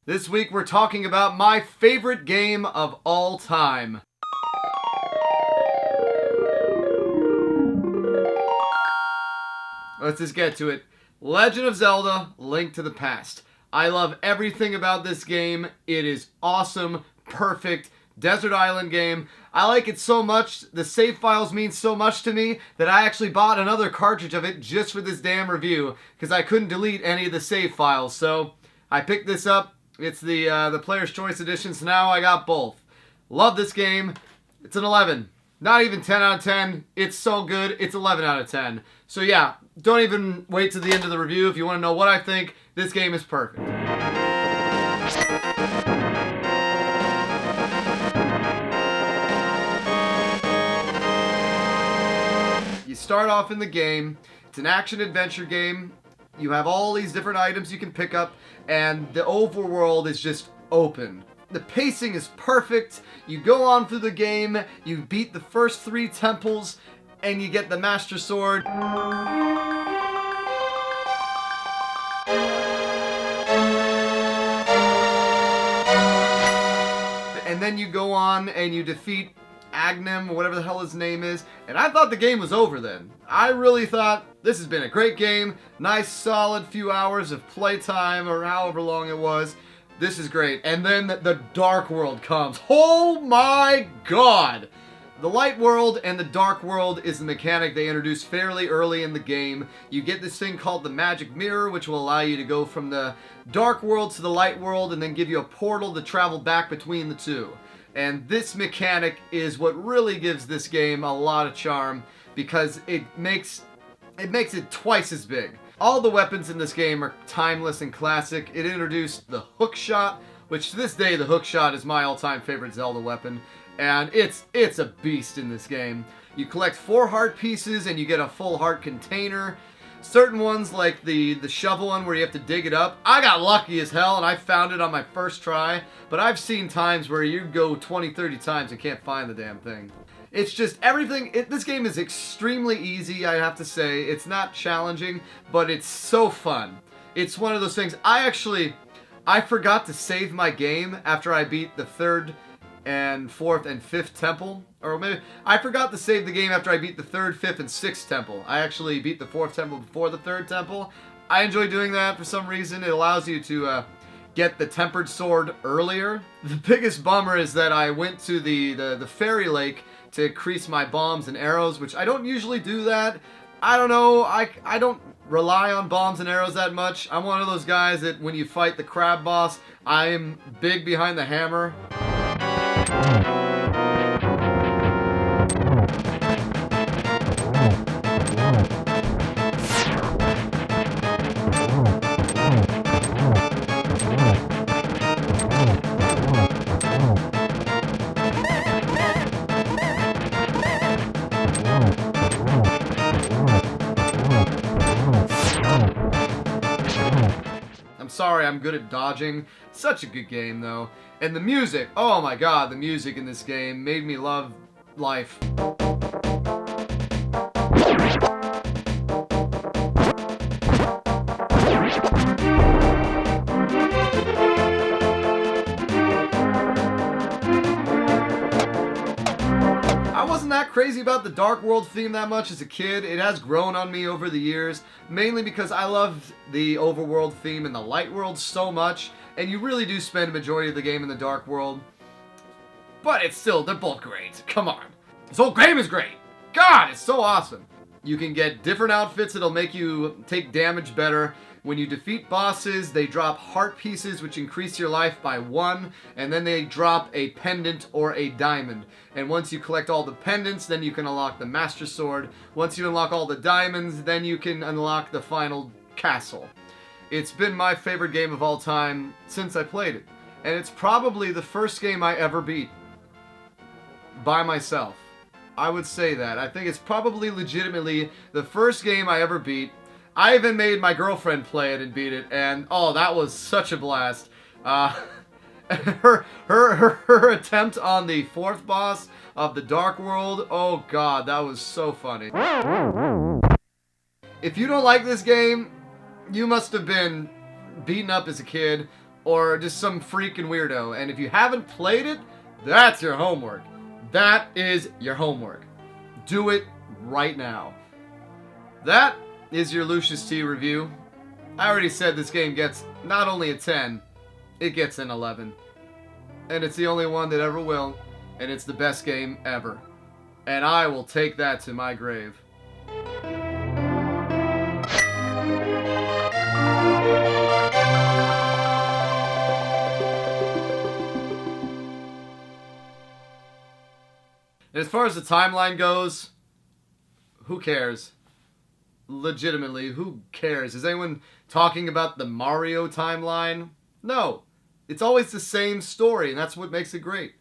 This week we're talking about my favorite game of all time. Let's just get to it. Legend of Zelda: Link to the Past. I love everything about this game. It is awesome, perfect, desert island game. I like it so much, the save files mean so much to me that I actually bought another cartridge of it just for this damn review because I couldn't delete any of the save files. So I picked this up. It's the Player's Choice Edition, so now I got both. Love this game. It's an 11. Not even 10 out of 10. It's so good. It's 11 out of 10. So yeah, don't even wait to the end of the review if you want to know what I think. This game is perfect. You start off in the game. It's an action-adventure game. You have all these different items you can pick up, and the overworld is just open. The pacing is perfect. You go on through the game, you beat the first 3 temples, and you get the Master Sword. And then you go on and you defeat Agnem, or whatever the hell his name is, and I thought the game was over then. I really thought this has been a great game, nice solid few hours of playtime, or however long it was. This is great. And then the Dark World comes. Oh my god! The Light World and the Dark World is the mechanic they introduced fairly early in the game. You get this thing called the Magic Mirror, which will allow you to go from the Dark World to the Light World and then give you a portal to travel back between the two. And this mechanic is what really gives this game a lot of charm because it makes it twice as big. All the weapons in this game are timeless and classic. It introduced the hook shot, which to this day the hook shot is my all-time favorite Zelda weapon, and it's a beast in this game. You collect 4 heart pieces and you get a full heart container. Certain ones, like the shovel one where you have to dig it up, I got lucky as hell and I found it on my first try, but I've seen times where you go 20, 30 times and can't find the damn thing. It's just everything. This game is extremely easy, I have to say. It's not challenging, but it's so fun. It's one of those things. I forgot to save my game after I beat the 3rd and 4th and 5th temple. Or maybe I forgot to save the game after I beat the 3rd, 5th, and 6th temple. I actually beat the 4th temple before the 3rd temple. I enjoy doing that for some reason. It allows you to get the tempered sword earlier. The biggest bummer is that I went to the fairy lake to increase my bombs and arrows, which I don't usually do that. I don't know, I don't rely on bombs and arrows that much. I'm one of those guys that when you fight the crab boss, I'm big behind the hammer. Sorry, I'm good at dodging. Such a good game, though. And the music, oh my god, the music in this game made me love life. I wasn't that crazy about the Dark World theme that much as a kid. It has grown on me over the years, mainly because I loved the overworld theme and the Light World so much, and you really do spend a majority of the game in the Dark World. But it's still, they're both great. Come on. This whole game is great. God, it's so awesome. You can get different outfits that'll make you take damage better. When you defeat bosses, they drop heart pieces, which increase your life by 1, and then they drop a pendant or a diamond. And once you collect all the pendants, then you can unlock the Master Sword. Once you unlock all the diamonds, then you can unlock the final castle. It's been my favorite game of all time since I played it. And it's probably the first game I ever beat by myself. I would say that. I think it's probably legitimately the first game I ever beat. I even made my girlfriend play it and beat it, and oh, that was such a blast. Her attempt on the 4th boss of the Dark World, oh god, that was so funny. If you don't like this game, you must have been beaten up as a kid, or just some freaking weirdo. And if you haven't played it, that's your homework. That is your homework. Do it right now. That is your Lucious T review. I already said this game gets not only a 10, it gets an 11. And it's the only one that ever will, and it's the best game ever. And I will take that to my grave. And as far as the timeline goes, who cares? Legitimately, who cares? Is anyone talking about the Mario timeline? No. It's always the same story, and that's what makes it great.